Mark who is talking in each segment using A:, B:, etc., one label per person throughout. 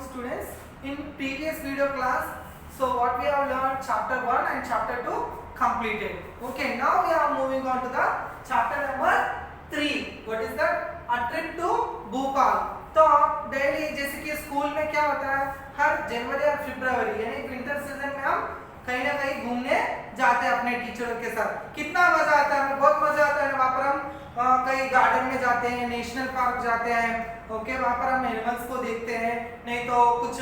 A: students. In previous video class, so what we have learned chapter 1 and chapter 2 completed. Okay, now we are moving on to the chapter number 3. What is that? A trip to Bhopal. तो daily जैसे कि school में क्या होता है, हर जनवरी और फरवरी यानी winter season में हम कहीं ना कहीं घूमने जाते हैं अपने टीचरों के साथ. कितना मजा आता है, हमें बहुत मजा आता है. वहाँ पर हम कहीं गार्डन में जाते हैं, नेशनल पार्क जाते हैं. ओके, वहाँ पर हम एनिमल्स को देखते हैं, नहीं तो कुछ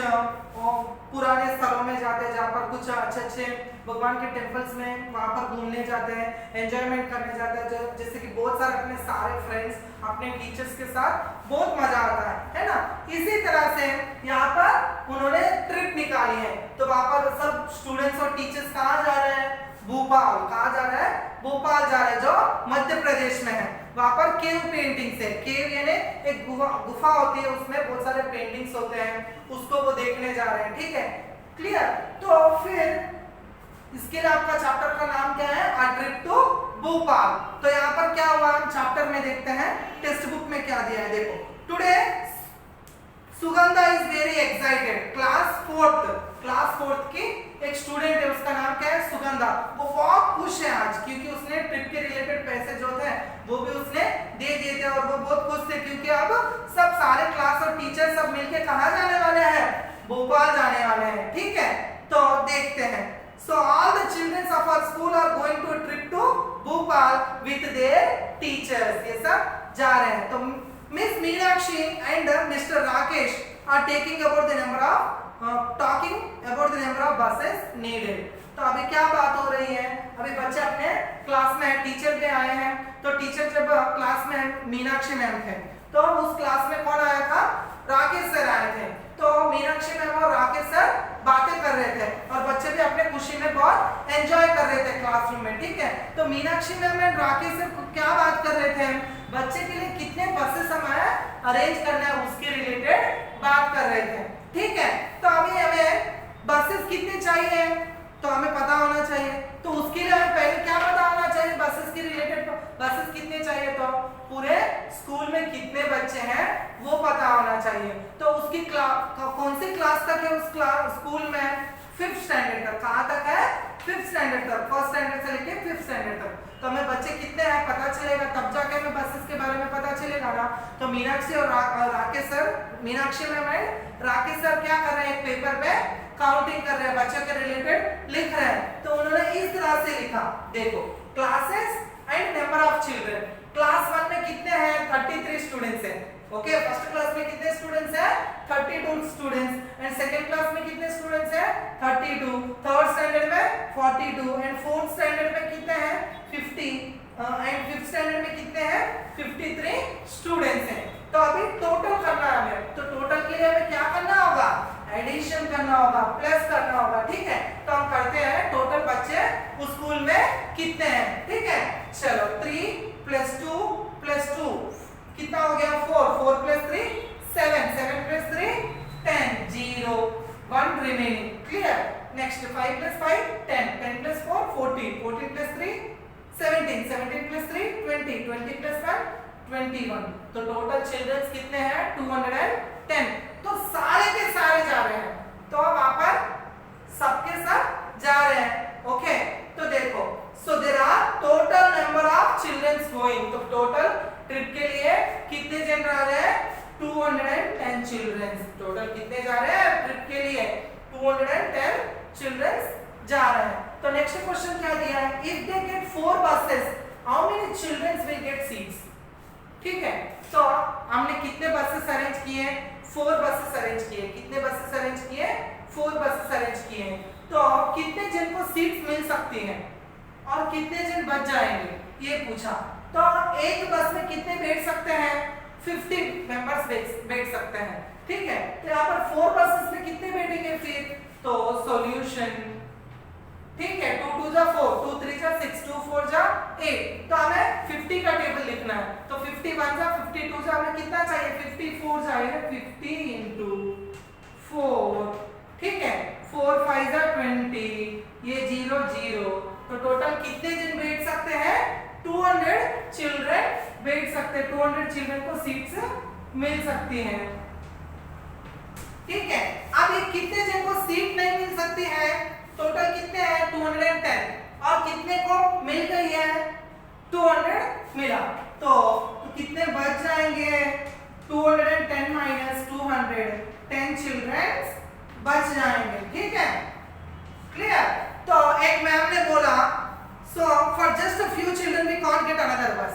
A: पुराने स्थलों में जाते हैं जहाँ पर कुछ अच्छे अच्छे भगवान के टेम्पल्स में वहाँ पर घूमने जाते हैं, एंजॉयमेंट करने जाते हैं. जैसे कि बहुत सारे अपने सारे फ्रेंड्स अपने टीचर्स के साथ बहुत मजा आता है ना. इसी तरह से यहाँ पर उन्होंने ट्रिप निकाली है. तो वहाँ पर सब स्टूडेंट्स और टीचर्स कहाँ जा रहे हैं? भोपाल. कहाँ जा रहे हैं? भोपाल जा रहे हैं, जो मध्य प्रदेश में है. वहाँ पर केव पेंटिंग्स है. केव यानी एक गुफा होती है, उसमें बहुत सारे पेंटिंग्स होते हैं, उसको वो देखने जा रहे हैं. ठीक है, क्लियर. तो फिर इसके लिए आपका चैप्टर का नाम क्या है? A trip to Bhopal. तो यहाँ पर क्या हुआ, हम चैप्टर में देखते हैं टेक्स्ट बुक में क्या दिया है. देखो, today Sugandha is very excited. Class fourth की एक स्टूडेंट है, उसका नाम क्या है? सुगंधा. वो बहुत खुश है आज, क्योंकि उसने ट्रिप के रिलेटेड पैसे जो थे वो भी उसने दे दिए थे, और वो बहुत खुश थे क्योंकि अब सब सारे क्लास और टीचर सब मिलके कहाँ जाने वाले हैं? भोपाल जाने वाले हैं. ठीक है, तो देखते हैं. So all the children of our school are going to a trip to Bhopal with their teachers. ये सब जा रहे हैं. तो Miss Meenakshi and Mr. Rakesh are talking about the number of buses needed. तो अभी क्या बात हो रही है? अभी बच्चे अपने क्लास में, टीचर भी आए हैं. तो टीचर जब क्लास में मीनाक्षी मैम थे, तो उस क्लास में कौन आया था? राकेश सर आए थे. तो मीनाक्षी मैम और राकेश सर बातें कर रहे थे, और बच्चे भी अपने खुशी में बहुत एंजॉय कर रहे थे क्लासरूम में. ठीक है, तो मीनाक्षी मैम और राकेश सर क्या बात कर रहे थे? बच्चे के लिए कितने बसेस हमें अरेंज करना है उसके रिलेटेड बात कर रहे थे. ठीक है, तो अभी हमें बसेस कितने चाहिए तो हमें पता होना चाहिए. तो उसके लिए हमें पहले क्या पता होना चाहिए? बसेस के रिलेटेड बसेस कितने चाहिए, तो पूरे स्कूल में कितने बच्चे हैं वो पता होना चाहिए. तो उसकी कौन सी क्लास तक है उस स्कूल में? 5th स्टैंडर्ड तक. कहाँ तक है? 5th स्टैंडर्ड तक. 1st स्टैंडर्ड से लेके 5th स्टैंडर्ड तक. तो हमें बच्चे कितने हैं पता चलेगा, तब जाके हमें बसेस के बारे में पता चलेगा ना. तो मीनाक्षी और Rakesh sir, Meenakshi ma'am and Rakesh sir क्या कर रहे हैं? एक पेपर पे काउंटिंग कर रहे हैं, बच्चों के रिलेटेड लिख रहे हैं. तो उन्होंने इस तरह से लिखा. देखो, classes and number of children. Class 1 में कितने हैं? 33 स्टूडेंट्स हैं. ओके, फर्स्ट क्लास में कितने स्टूडेंट्स हैं? 32 स्टूडेंट्स. एंड सेकंड क्लास में कितने स्टूडेंट्स हैं? 32. थर्ड स्टैंडर्ड में 42. एंड फोर्थ स्टैंडर्ड में कितने हैं? 50. एंड फिफ्थ स्टैंडर्ड में कितने हैं? 53 स्टूडेंट्स हैं. तो अभी टोटल करना है हमें. तो टोटल के लिए हमें क्या करना होगा? एडिशन करना होगा, प्लस करना होगा. ठीक है, तो हम करते हैं टोटल बच्चे उस स्कूल में कितने हैं. ठीक है, चलो 3 + 2 + 2 कितना हो गया? 4 + 3 7 + 3 10 0 1 रिमेनिंग. क्लियर. नेक्स्ट 5 + 5 10 10 + 4 14 14 + 3 17 17 + 3 20 20 + 1 21. तो टोटल चिल्ड्रंस कितने हैं? 210. तो सारे के सारे जा रहे हैं, तो वहां पर सबके सब जा रहे हैं. ओके, तो देखो, so there are total number of childrens going. तो टोटल ट्रिप के लिए कितने जन जा रहे हैं? 210 चिल्ड्रंस. टोटल कितने जा रहे हैं ट्रिप के लिए? 210 चिल्ड्रंस जा रहे हैं. तो नेक्स्ट क्वेश्चन क्या दिया है? If they get 4 buses, how many childrens will get seats? ठीक है, तो हमने कितने बसेस अरेंज किए? 4 बसेस अरेंज किए. कितने बसेस अरेंज किए? 4 बसेस अरेंज किए. तो कितने जन को सीट्स मिल सकती हैं और कितने जन बच जाएंगे ये पूछा. तो एक बस में कितने बैठ सकते हैं? 50 मेंबर्स बैठ सकते हैं. ठीक है, तो यहाँ पर 4 बसेस में कितने बैठेंगे फिर? तो सॉल्यूशन. ठीक है, 2 × 2 = 4 2 × 3 = 6 2 × 4 = 8. तो हमें 50 का टेबल लिखना है. तो 50 × 1 = 52. हमें कितना चाहिए? 54 चाहिए. 50 × 4. ठीक है, 4 × 5 = 20. ये 0 0. तो टोटल कितने जन बैठ सकते हैं? 200 चिल्ड्रन बैठ सकते हैं. 200 चिल्ड्रन को सीट्स मिल सकती हैं. ठीक है, कैपेसिटी है टोटल कितने हैं 210 और कितने को मिल गई है 200 मिला तो कितने बच जाएंगे 210 माइनस 200 10 चिल्ड्रन बच जाएंगे। ठीक है क्लियर। तो एक मैम ने बोला so for just a few children we can't get another bus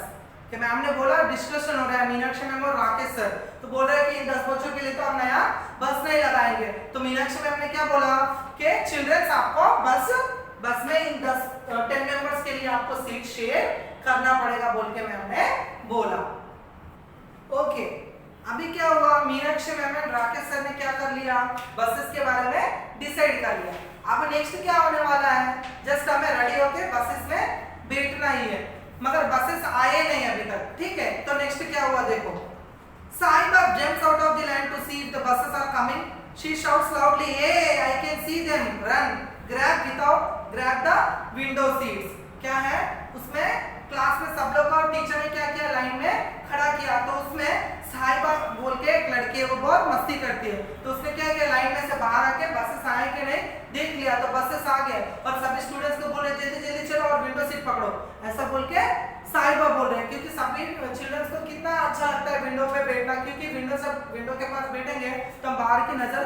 A: कि मैम ने बोला डिस्कशन हो रहा है मीनाक्षी मैम और राकेश सर तो बोल रहे हैं कि इन 10 बच्चों के लिए तो हम नया बस नहीं लगाएंगे तो मीनाक्षी मैम ने क्या बोला कि चिल्ड्रंस आपको बस में इन 10 मेंबर्स के लिए आपको सीट शेयर करना पड़ेगा बोल के मैम ने बोला। ओके अभी क्या हुआ मीनाक्षी मैम और राकेश सर ने क्या कर लिया बसेस के बारे में डिसाइड कर लिया। अब नेक्स्ट क्या होने वाला है जस्ट हमें रेडी होके बसेस में बैठना ही है मगर बसेस आए नहीं अभी तक। ठीक है तो नेक्स्ट क्या हुआ देखो साहिबा jumps out of the land to see if the buses are coming. She shouts loudly, "Hey, I can see them! Run! Grab the window seats." क्या है उसमें क्लास में सब लोग और टीचर ने क्या किया लाइन में खड़ा किया तो उसमें साहिबा बोल के एक लड़की है वो बहुत मस्ती करती है तो उसने क्या किया लाइन में से बाहर आके बसेस आए कि नहीं देख लिया तो बसेस आ गए और सभी स्टूडेंट्स को बोले जल्दी जल्दी चलो और विंडो सीट पकड़ो ऐसा बोल के साहिबा बोल रहे हैं क्योंकि सभी चिल्ड्रंस को कितना अच्छा लगता है विंडो पे बैठना क्योंकि विंडो के पास बैठेंगे तो हम बाहर की नजर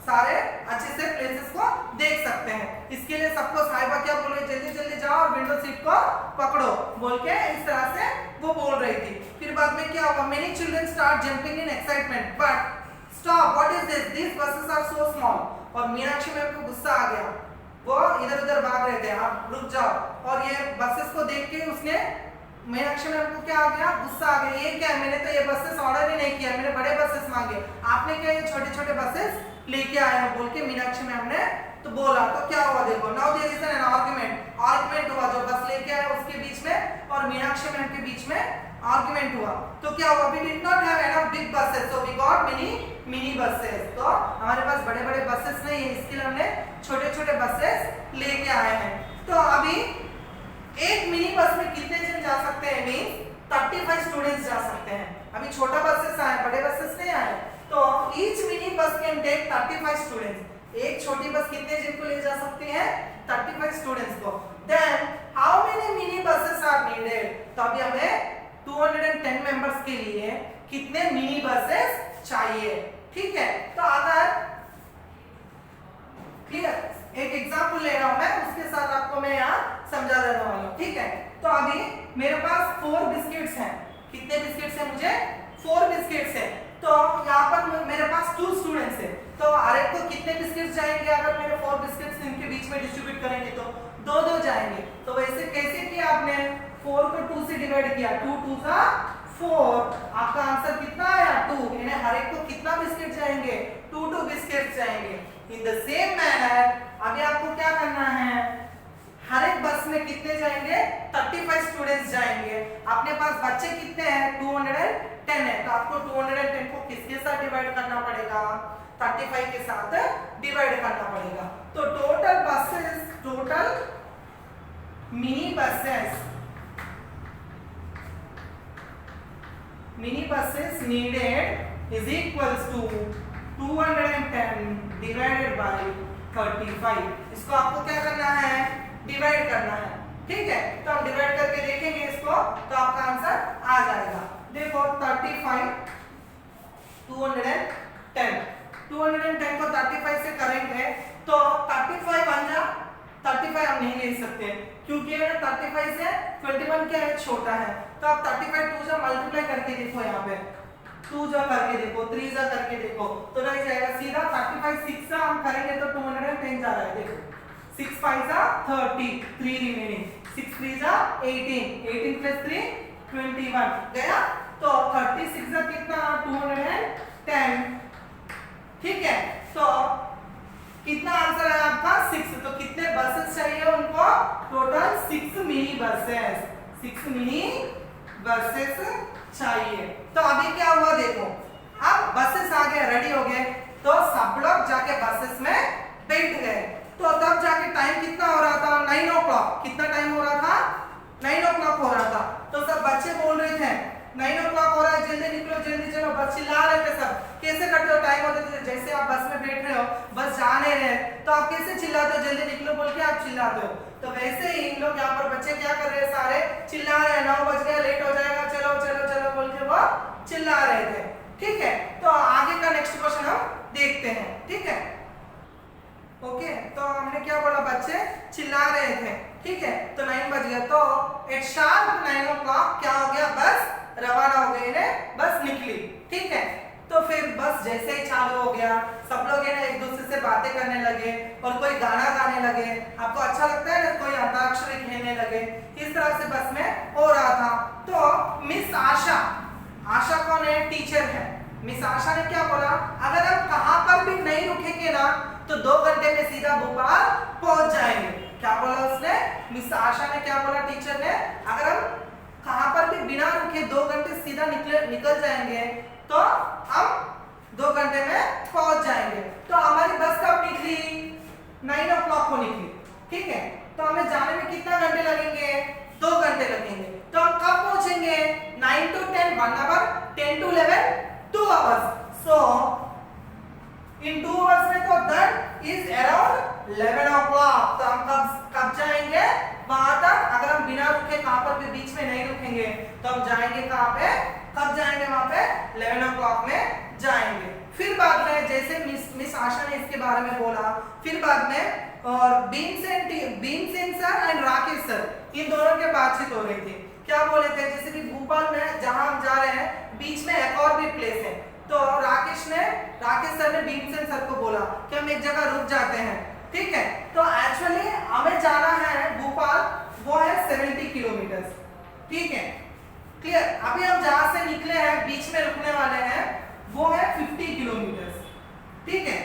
A: सारे अच्छे से प्लेसेस को देख सकते हैं। इसके लिए सबको साहिबा क्या बोल रही जल्दी जल्दी जाओ और विंडो सीट को पकड़ो बोल के इस तरह से वो बोल रही थी। फिर बाद में क्या होगा many children start jumping in excitement but stop what is this this buses are so small और मीनाक्षी मैम को गुस्सा आ गया वो इधर उधर भाग रहे थे आप रुक जाओ और ये बसेस को देख के उसने मीनाक्षी मैम को क्या आ गया गुस्सा आ गया ये क्या मैंने तो ये बसेस ऑर्डर ही नहीं किया मैंने बड़े बसेस मांगे आपने क्या ये छोटे छोटे बसेस लेके आए हो बोल के मीनाक्षी मैम ने तो बोला तो क्या हुआ देखो now there is an argument हुआ जो बस लेके आए उसके बीच में और मीनाक्षी मैम के बीच में आर्गुमेंट हुआ तो क्या हुआ we did not have enough big buses so we got mini buses तो हमारे पास बड़े बड़े बसेस नहीं है इसके लिए हमने छोटे छोटे बसेस लेके आए हैं। तो अभी एक मिनी बस में कितने जन जा सकते हैं मींस 35 स्टूडेंट्स जा सकते हैं। अभी छोटा बसेस आए बड़े बसेस नहीं आए तो each mini bus can take 35 students एक छोटी बस कितने जन को ले जा सकती है 35 स्टूडेंट्स को। Then how many mini buses are needed तो अभी हमें 210 मेंबर्स के लिए कितने मिनी बसेस चाहिए। ठीक है तो अगर क्लियर एक एग्जांपल ले रहा हूं मैं उसके साथ आपको मैं यहाँ समझा देने वाला हूँ। ठीक है तो अभी मेरे पास 4 बिस्किट्स हैं कितने बिस्किट्स हैं मुझे 4 बिस्किट्स हैं तो यहाँ पर मेरे पास 2 स्टूडेंट्स हैं तो हर एक को कितने बिस्किट्स जाएंगे अगर मेरे 4 बिस्किट्स इनके बीच में डिस्ट्रीब्यूट करेंगे तो 2-2 जाएंगे। तो वैसे कैसे किया आपने 4 को 2 से डिवाइड किया 2 2 का 4 आपका आंसर कितना आया 2 यानी हर एक को कितना बिस्किट जाएंगे 2 बिस्किट्स जाएंगे। इन द सेम मैनर अभी आपको क्या करना है हर एक बस में कितने जाएंगे 35 स्टूडेंट्स जाएंगे। अपने पास बच्चे कितने हैं 210 है तो आपको 210 को किसके साथ डिवाइड करना पड़ेगा 35 के साथ डिवाइड करना पड़ेगा। तो total mini buses needed is equals to 210 divided by 35। इसको आपको क्या करना है डिवाइड करना है। ठीक है तो हम डिवाइड करके देखेंगे इसको तो आपका आंसर आ जाएगा। देखो 35 210 को 35 से करेंगे तो 35 बन जा 35 हम नहीं ले सकते क्योंकि 35 से 21 क्या है छोटा है तो आप 35 2 जा मल्टीप्लाई करके देखो यहाँ पे 2 जा करके देखो 3 जा करके देखो तो नहीं जाएगा सीधा 35 6 जा हम करेंगे तो 210 जा रहा है देखो 6 5 जा 30 3 रिमेनिंग 6 3 जा 18 प्लस 3 21 गया तो 36 जा कितना 210। ठीक है तो कितना आंसर है आपका 6 तो कितने बसेस चाहिए उनको टोटल 6 मिनी बसेस चाहिए। तो अभी क्या हुआ देखो अब बसेस आ गए रेडी हो गए तो सब लोग जाके बसेस में बैठ गए तो तब जाके टाइम कितना हो रहा था 9 o'clock कितना टाइम हो रहा था 9 o'clock हो रहा था तो सब बच्चे बोल रहे थे 9 o'clock हो रहा है जल्दी निकलो जल्दी चलो बस चिल्ला रहे थे सब कैसे करते हो टाइम होते थे जैसे आप बस में बैठे बैठे हो, बस जा नहीं रहे, तो आप कैसे चिल्लाते हो, जल्दी निकलो बोल के आप चिल्लाते हो। तो वैसे ही इन लोग यहाँ पर बच्चे क्या कर रहे हैं, सारे चिल्ला रहे हैं, 9 बज गया, लेट हो जाएगा, चलो चलो चलो बोल के वो चिल्ला रहे थे। ठीक है, तो आगे का नेक्स्ट क्वेश्चन हम देखते हैं। ठीक है, ओके, तो हमने क्या बोला, बच्चे चिल्ला रहे थे। ठीक है, तो 9 बज गया, तो एट शार्प 9 o'clock क्या हो गया, बस रवाना हो गई, बस निकली। ठीक है, तो फिर बस जैसे ही चालू हो गया, सब लोग है ना एक दूसरे से बातें करने लगे और कोई गाना गाने लगे। आपको अच्छा लगता है ना, कोई अंताक्षरी खेलने लगे, इस तरह से बस में हो रहा था। तो मिस आशा, आशा कौन है, टीचर है, मिस आशा ने क्या बोला, अगर हम कहां पर भी नहीं रुकेंगे ना तो 2 घंटे में सीधा भोपाल पहुंच जाएंगे। क्या बोला उसने, मिस आशा ने क्या बोला, टीचर ने, अगर हम कहां पर भी बिना रुके 2 घंटे सीधा निकल जाएंगे तो हम 2 घंटे में पहुंच जाएंगे। तो हमारी बस कब निकली, 9 o'clock को निकली। ठीक है, तो हमें जाने में कितना घंटे लगेंगे, 2 घंटे लगेंगे। तो हम कब पहुंचेंगे, 9 to 10 1 hour, 10 to 11 2 hours। So in 2 hours में तो दैट इज अराउंड 11 o'clock। तो हम कब जाएंगे वहां तक, अगर हम बिना रुके कहां पर भी बीच में नहीं रुकेंगे तो हम जाएंगे कहां पे, कब जाएंगे वहां पे, 11 o'clock में जाएंगे। फिर बाद में जैसे मिस आशा ने इसके बारे में बोला, फिर बाद में और बीन Sen sir and Rakesh sir, इन दोनों के बातचीत हो रही थी। क्या बोले थे, जैसे कि भोपाल में जहां हम जा रहे हैं बीच में एक और भी प्लेस है, तो राकेश सर ने भीमसेन सर को बोला कि हम एक जगह रुक जाते हैं। ठीक है, तो एक्चुअली हमें जाना है भोपाल, वो है 70 किलोमीटर। ठीक है, क्लियर। अभी हम जहां से निकले हैं बीच में रुकने वाले हैं वो है 50 किलोमीटर। ठीक है,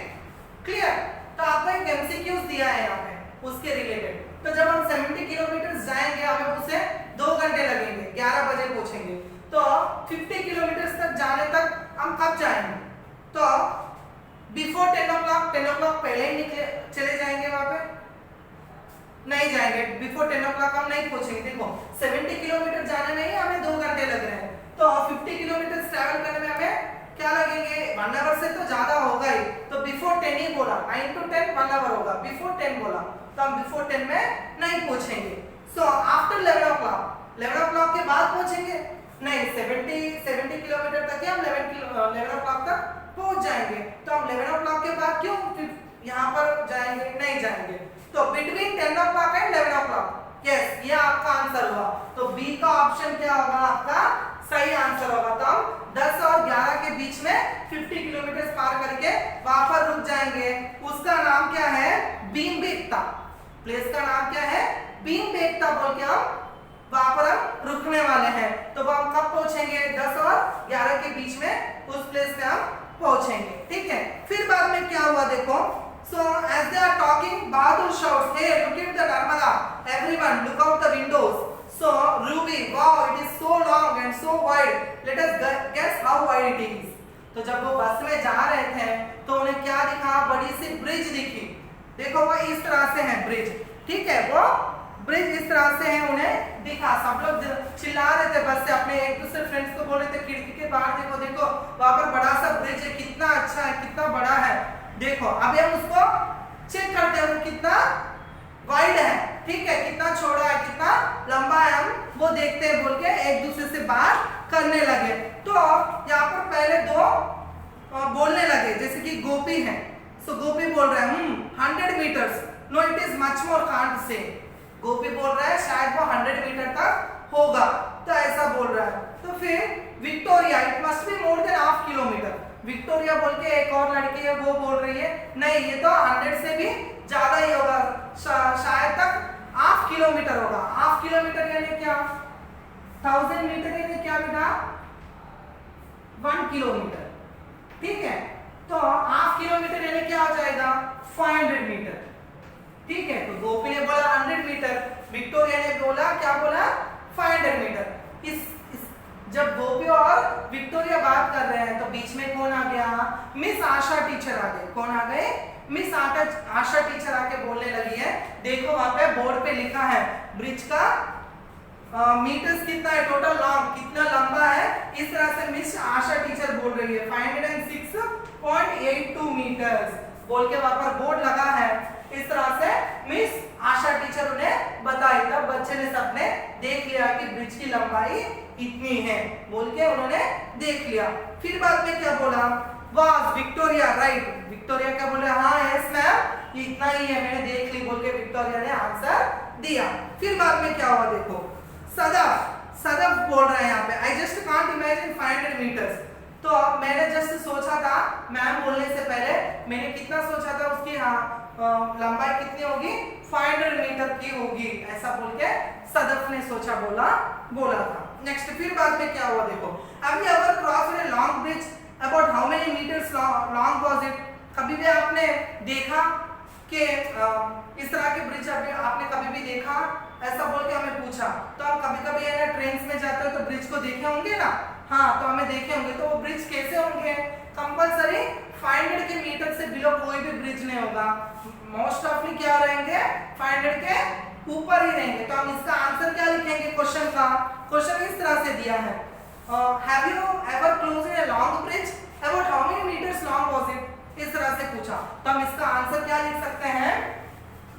A: क्लियर। तो आपको एक एमसीक्यूज दिया है यहाँ पे उसके रिलेटेड। तो जब हम 70 किलोमीटर जाएंगे हमें उसे 2 घंटे लगेंगे, 11 बजे पहुंचेंगे। तो 50 किलोमीटर तक जाने तक हम कब जाएंगे, तो बिफोर 10 o'clock पहले ही चले जाएंगे वहां पे, नहीं जाएंगे, बिफोर 10 o'clock हम नहीं पहुंचेंगे। देखो 70 किलोमीटर जाने में ही हमें 2 घंटे लग रहे हैं, तो 50 किलोमीटर ट्रैवल करने में हमें क्या लगेंगे, 1 hour से तो ज्यादा होगा ही। तो बिफोर 10 ही बोला, 9 to 10 1 hour होगा, बिफोर 10 बोला तो हम बिफोर 10 में नहीं पहुंचेंगे। सो आफ्टर 11 o'clock के बाद पहुंचेंगे, नहीं 70 किलोमीटर तक ही हम 11 o'clock तक पहुंच जाएंगे। तो हम 11 o'clock के बाद क्यों यहाँ पर जाएंगे, नहीं जाएंगे। तो between 10 o'clock and 11 o'clock, yes, ये आपका आंसर हुआ। तो बी का ऑप्शन क्या होगा, आपका सही आंसर होगा। तो हम 10 और 11 के बीच में 50 किलोमीटर पार करके वहां पर रुक जाएंगे। उसका नाम क्या है, भीमबेटका। प्लेस का नाम क्या है, भीमबेटका बोल के हम वहां पर हम रुकने वाले हैं। तो वो हम कब पहुंचेंगे, 10 और 11 के बीच में उस प्लेस पे हम पहुंचेंगे। ठीक है, फिर बाद में क्या हुआ देखो। So as they are talking, Bahadur shouts, "Hey, look at the Narmada! Everyone, look out the windows." So Ruby, wow, it is so long and so wide. Let us guess how wide it is. तो जब वो बस में जा रहे थे तो उन्हें क्या दिखा, बड़ी सी ब्रिज दिखी। देखो वो इस तरह से है ब्रिज। ठीक है, वो ब्रिज इस तरह से है, उन्हें दिखा। सब लोग चिल्ला रहे थे बस से, अपने एक दूसरे फ्रेंड्स को बोल रहे थे खिड़की के बाहर देखो देखो वहां पर बड़ा सा ब्रिज है, कितना अच्छा है, कितना बड़ा है। देखो अभी हम उसको चेक करते हैं कितना वाइड है। ठीक है, कितना चौड़ा है, कितना लंबा है, हम वो देखते हैं बोल के एक दूसरे से बात करने लगे। तो यहाँ पर पहले 2 बोलने लगे, जैसे कि गोपी है। सो गोपी बोल रहा है 100 meters, no it is much more, can't say. Gopi बोल रहा है शायद वो 100 मीटर तक होगा, तो ऐसा बोल रहा है। तो फिर Victoria, it must be more than half kilometre. Victoria बोल के एक और लड़की है, वो बोल रही है नहीं ये तो 100 से भी ज्यादा ही होगा, शायद तक हाफ किलोमीटर होगा। हाफ किलोमीटर यानी क्या, 1000 मीटर यानी क्या बेटा, 1 किलोमीटर। ठीक है, तो हाफ किलोमीटर यानी क्या हो जाएगा, 500 मीटर। ठीक है, तो गोपी ने बोला 100 मीटर, विक्टोरिया ने बोला क्या बोला, 500 मीटर। जब गोपी और विक्टोरिया बात कर रहे हैं तो बीच में कौन आ गया, मिस आशा टीचर आ गए। कौन आ गए, मिस आशा टीचर आके बोलने लगी है। देखो वहां पे बोर्ड पे लिखा है ब्रिज का मीटर्स कितना है, टोटल लॉन्ग कितना लंबा है। इस तरह से मिस आशा टीचर बोल रही है 506.82 मीटर्स। बोल के वहां पर बोर्ड लगा है। इस तरह से मिस आशा टीचर उन्हें बताई, तब बच्चे ने सबने देख लिया कि ब्रिज की लंबाई इतनी है बोल के उन्होंने देख लिया। फिर बाद में क्या बोला, वाज विक्टोरिया राइट, विक्टोरिया क्या बोले, हाँ यस मैम इतना ही है, मैंने देख ली बोल के विक्टोरिया ने आंसर दिया। फिर बाद में क्या हुआ देखो, सदफ सदफ बोल रहे हैं यहाँ पे, I just can't imagine 500 metres. तो अब मैंने जस्ट सोचा था, मैम बोलने से पहले मैंने कितना सोचा था उसकी लंबाई कितनी होगी, 500 मीटर की होगी, ऐसा बोल के सदफ ने सोचा बोला था। नेक्स्ट फिर बाद में क्या हुआ देखो, have you ever crossed a long bridge about how many meters long was it? कभी भी आपने देखा कि इस तरह के ब्रिज आपने कभी भी देखा, ऐसा बोल के हमें पूछा। तो आप कभी-कभी है ना ट्रेन में जाते हो तो ब्रिज को देखे होंगे ना, हाँ तो हमें देखे होंगे। तो वो ब्रिज कैसे होंगे, कंपलसरी 500 के मीटर से बिलो कोई भी ब्रिज नहीं होगा, मोस्ट ऑफली क्या रहेंगे 500 के ऊपर ही रहेंगे। तो हम इसका आंसर क्या लिखेंगे क्वेश्चन का, क्वेश्चन इस तरह से दिया है, have you ever closed a long bridge about how many metres long was it, इस तरह से पूछा। तो हम इसका आंसर क्या लिख सकते हैं,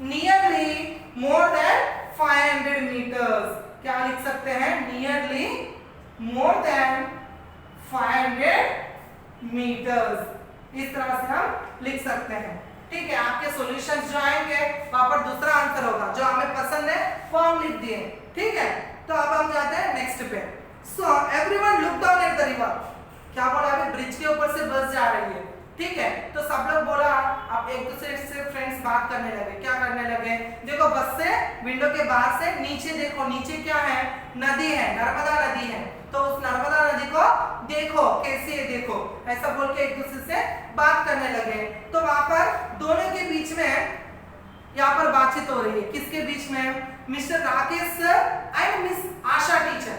A: नियरली मोर देन 500 मीटर्स, क्या लिख सकते हैं, नियरली मोर देन 500 मीटर्स, इस तरह से हम लिख सकते हैं। ठीक है, आपके सॉल्यूशंस जो आएंगे वहां पर दूसरा आंसर होगा, जो हमें पसंद है वो हम लिख दिए। ठीक है, तो अब हम जाते हैं नेक्स्ट पे। So everyone look down at the river, क्या बोला, अभी ब्रिज के ऊपर से बस जा रही है। ठीक है, तो सब लोग बोला, आप एक दूसरे से फ्रेंड्स बात करने लगे, क्या करने लगे, देखो बस से विंडो के बाहर से नीचे देखो, नीचे क्या है, नदी है, नर्मदा नदी है। तो उस नर्मदा नदी को देखो कैसी है देखो, ऐसा बोल के एक दूसरे से बात करने लगे। तो वहां पर दोनों के बीच में यहाँ पर बातचीत हो रही है, किसके बीच में, mister Rakesh sir and miss Asha teacher,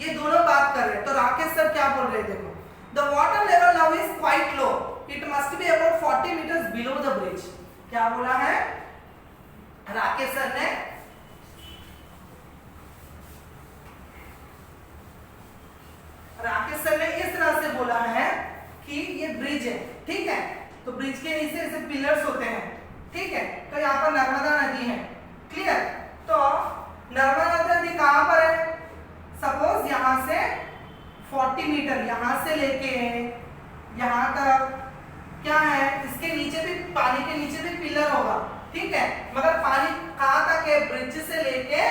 A: ये दोनों बात कर रहे हैं। तो राकेश सर क्या बोल रहे हैं देखो, the water level now is quite low, it must be about 40 metres below the bridge. क्या बोला है राकेश सर ने, राकेश सर ने इस तरह से बोला है कि ये ब्रिज है, ठीक है, तो ब्रिज के नीचे ऐसे पिलर्स होते हैं। ठीक है, तो यहाँ पर नर्मदा नदी है, क्लियर। तो नर्मदा नदी कहां पर है, सपोज यहां से 40 मीटर, यहां से लेके यहां तक क्या है, इसके नीचे भी, पानी के नीचे भी पिलर होगा। ठीक है, मगर पानी कहां तक है, ब्रिज से लेके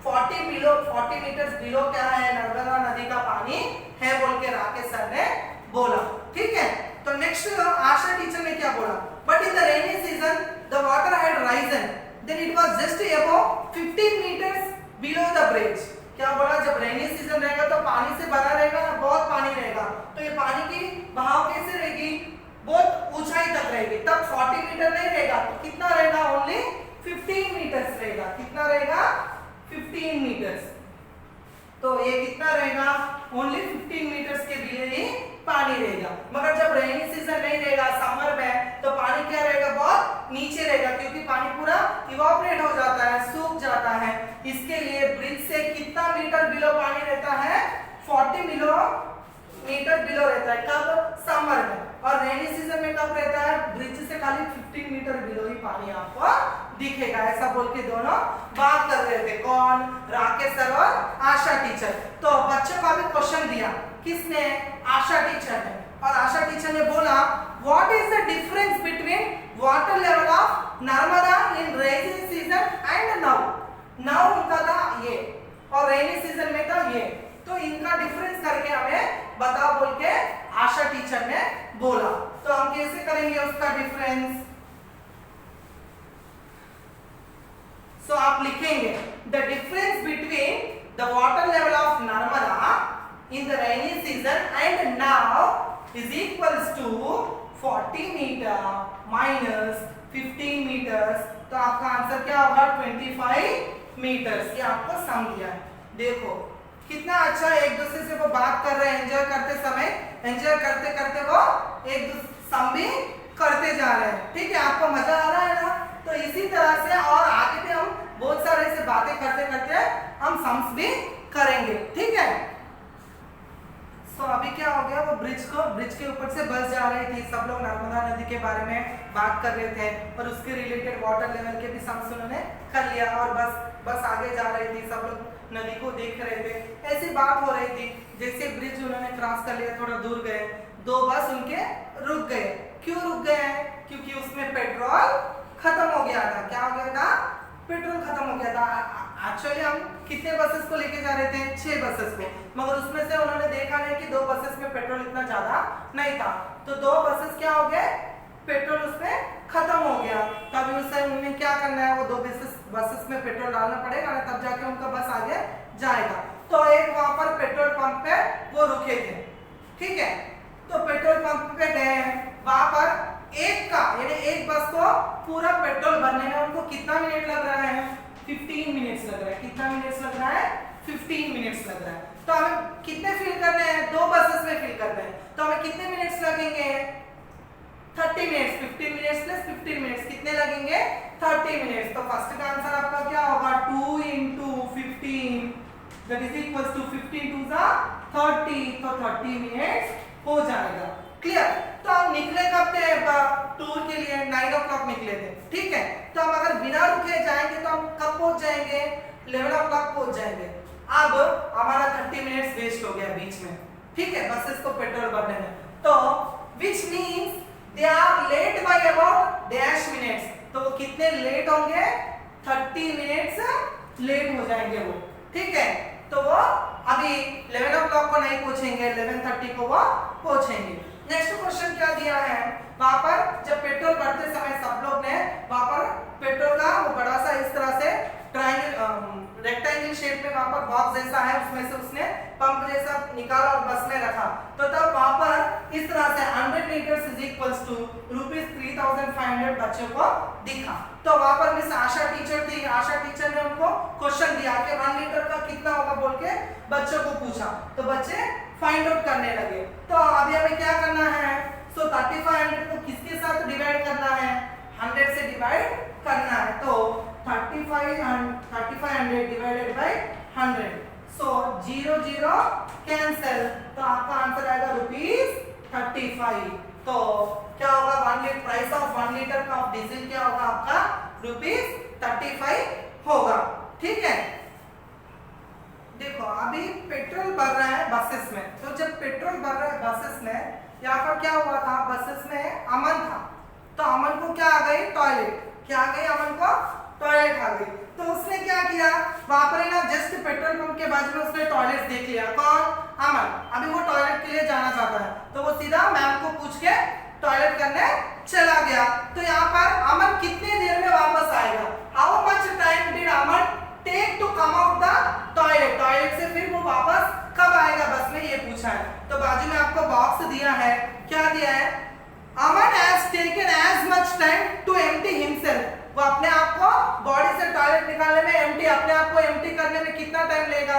A: 40 मीटर्स बिलो क्या है, नर्मदा नदी का पानी है बोल के राकेश सर ने बोला। ठीक है, तो नेक्स्ट आशा टीचर ने क्या बोला, but in the rainy season the water had risen then it was just above 15 metres below the bridge. क्या बोला, जब रेनी सीजन रहेगा तो पानी से भरा रहेगा ना, बहुत पानी रहेगा, तो ये पानी की बहाव कैसे रहेगी, बहुत ऊंचाई तक रहेगी, तब 40 मीटर नहीं रहेगा, तो कितना रहेगा, ओनली 15 मीटर्स रहेगा। कितना रहेगा, 15 मीटर्स। तो ये कितना रहेगा, ओनली 15 मीटर्स के लिए ही पानी रहेगा। मगर जब रेनी सीजन नहीं रहेगा, समर में, तो पानी क्या रहेगा, बहुत नीचे रहेगा, क्योंकि पानी पूरा इवापोरेट हो जाता है, सूख जाता है। इसके लिए ब्रिज से कितना मीटर बिलो पानी रहता है, 40 मीटर बिलो रहता है, कब, समर में। और रेनी सीजन में कब रहता है, ब्रिज से खाली 15 मीटर बिलो ही पानी आपको दिखेगा। ऐसा बोल के दोनों बात कर रहे थे, कौन, राकेश सर और आशा टीचर। तो बच्चों का भी क्वेश्चन दिया, किसने, आशा टीचर ने, और आशा टीचर ने बोला, what is the difference between water level of Narmada in rainy season and now उनका था ये, और रेनी सीजन में था ये, तो इनका डिफरेंस करके हमें बताओ बोल के आशा टीचर ने बोला। तो हम कैसे करेंगे उसका डिफरेंस, सो आप लिखेंगे the difference between the water level of Narmada in the rainy season and now is equals to 40 metre minus 15 metres. तो आपका आंसर क्या होगा, 25 मीटर्स। ये आपको सम दिया है, देखो कितना अच्छा एक दूसरे से वो बात कर रहे हैं, एंजॉय करते समय, एंजॉय करते करते वो एक दूसरे सम भी करते जा रहे हैं। ठीक है, आपको मजा आ रहा है ना। तो इसी तरह से और आगे भी हम बहुत सारे ऐसे बातें करते करते हम सम्स भी करेंगे। ठीक है, सो अभी क्या हो गया, वो ब्रिज के ऊपर से बस जा रही थी, सब लोग नर्मदा नदी के बारे में बात कर रहे थे और उसके रिलेटेड वाटर लेवल के भी सम्स उन्होंने कर लिया और बस आगे जा रही थी, सब लोग नदी को देख रहे थे, ऐसी बात हो रही थी। जैसे ब्रिज उन्होंने क्रॉस कर लिया, थोड़ा दूर गए, दो बस उनके रुक गए। क्यों रुक गए? क्योंकि उसमें पेट्रोल खत्म हो गया था। क्या हो गया था? पेट्रोल खत्म हो गया था। एक्चुअली हम कितने बसेस को लेके जा रहे थे? 6 बसेस को, मगर उसमें से उन्होंने देखा नहीं कि 2 बसेस में पेट्रोल इतना ज्यादा नहीं था, तो 2 बसेस क्या हो गए, पेट्रोल उसमें खत्म हो गया। तो अभी उस टाइम उन्हें क्या करना है, वो 2 बसेस में पेट्रोल डालना पड़ेगा ना, तब जाके उनका बस आगे जाएगा। तो एक वहां पर पेट्रोल पंप पे वो रुके थे, ठीक है, तो पेट्रोल पंप पे गए, वहां पर एक बस को पूरा पेट्रोल भरने में उनको कितना मिनट लग रहा है? 15 मिनट्स लग रहा है। कितना मिनट्स लग रहा है? 15 मिनट्स लग रहा है। तो हमें कितने फिल करने हैं? 2 बसेस में फिल करना है, तो हमें कितने मिनट्स लगेंगे? 30 मिनट्स। 15 मिनट्स प्लस 15 मिनट्स कितने लगेंगे? 30 मिनट्स। तो फर्स्ट का आंसर आपका क्या होगा? 2 × 15 दैट इज इक्वल्स टू 15 2 30, तो 30 मिनट्स हो जाएगा। क्लियर? तो हम निकले कब थे टूर के लिए? 9 o'clock निकले थे, ठीक है। तो हम अगर बिना रुके जाएंगे तो हम कब पहुंच जाएंगे? 11 o'clock पहुंच जाएंगे। अब हमारा 30 मिनट्स वेस्ट हो गया बीच में, ठीक है, बसेस को पेट्रोल भरने में। तो which means they are late by about dash minutes. तो वो कितने लेट होंगे? 30 मिनट्स लेट हो जाएंगे वो, ठीक है। तो वो अभी 11 o'clock को नहीं पहुंचेंगे, 11:30 को वो पहुंचेंगे। नेक्स्ट क्वेश्चन क्या दिया है, वहां पर जब पेट्रोल भरते समय सब लोग ने वहां पर पेट्रोल का वो बड़ा सा इस तरह से ट्रायंगल रेक्टेंगल शेप में वहां पर बॉक्स जैसा है, उसमें से उसने पंप जैसा निकाला और बस में रखा। तो तब वहां पर इस तरह से 100 लीटर्स इज इक्वल्स टू ₹3,500 बच्चों को दिखा। तो वहां पर मिस आशा टीचर थी, आशा टीचर ने उनको क्वेश्चन दिया कि 1 लीटर का कितना होगा बोल के बच्चों को पूछा, तो बच्चे फाइंड आउट करने लगे। तो अभी हमें क्या करना है? सो 3500 को किसके साथ डिवाइड करना है? 100 से डिवाइड करना है। तो 3500 डिवाइडेड बाय 100, सो 0 0 कैंसिल, तो आपका आंसर आएगा ₹35। तो क्या होगा? 1 लीटर प्राइस ऑफ 1 लीटर का ऑफ डीजल क्या होगा आपका? ₹35 होगा, ठीक है। देखो अभी पेट्रोल भर रहा है बसेस में, तो जब पेट्रोल भर रहा है बसेस में, यहाँ पर क्या हुआ था? बसेस में अमन था, तो अमन को क्या आ गई? टॉयलेट। क्या आ गई अमन को? टॉयलेट आ गई। तो उसने क्या किया? वहां पर ना जस्ट पेट्रोल पंप के बाजू में उसने टॉयलेट देख लिया। कौन? अमन। अभी वो टॉयलेट के लिए जाना चाहता है, तो वो सीधा मैम को पूछ के टॉयलेट करने चला गया। तो यहाँ पर अमन कितने देर में वापस आएगा? How much time did Aman take to come out the toilet? Toilet से फिर वो वापस कब आएगा बस में, ये पूछा है। तो बाजू में आपको बॉक्स दिया है, क्या दिया है? Aman has taken as much time to empty himself. वो अपने आप को बॉडी से टॉयलेट निकालने में अपने आप को एम्प्टी करने में कितना टाइम लेगा?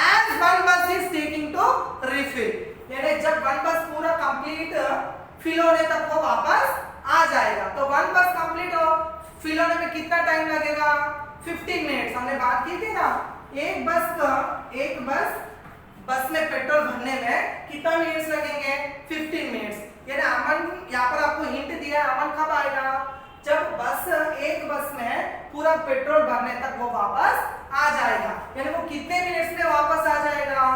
A: एज वन बस इज टेकिंग टू रिफिल, यानी जब 1 बस पूरा कंप्लीट फिल होने तक वो वापस आ जाएगा। तो 1 बस कंप्लीट हो फिल होने में कितना टाइम लगेगा? 15 मिनट्स। हमने बात की थी ना, एक बस में पेट्रोल भरने में कितना मिनट्स लगेंगे? 15 मिनट्स। यानी अमन यहाँ पर आपको हिंट दिया है, अमन कब आएगा? जब एक बस में पूरा पेट्रोल भरने तक वो वापस आ जाएगा। यानी वो कितने मिनट्स में वापस आ जाएगा?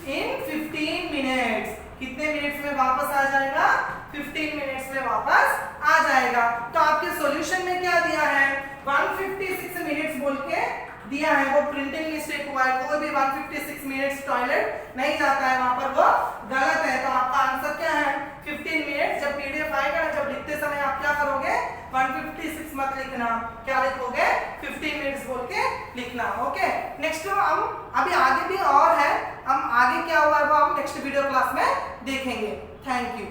A: इन 15 मिनट्स। कितने मिनट्स में वापस आ जाएगा? 15 मिनट्स में वापस आ जाएगा। तो आपके सॉल्यूशन में क्या दिया है? 156 मिनट्स बोल के दिया है, वो प्रिंटिंग मिस्टेक हुआ है। कोई भी 156 मिनट्स टॉयलेट नहीं जाता है, वहां पर वो गलत है। तो आपका आंसर क्या है? 15 मिनट्स। जब पीडीएफ आएगा ना, जब लिखते समय आप क्या करोगे? 156 मत लिखना, क्या लिखोगे? 15 मिनट्स बोल के लिखना। ओके, नेक्स्ट हम अभी आगे भी और है, हम आगे क्या हुआ है वो हम नेक्स्ट वीडियो क्लास में देखेंगे। Thank you.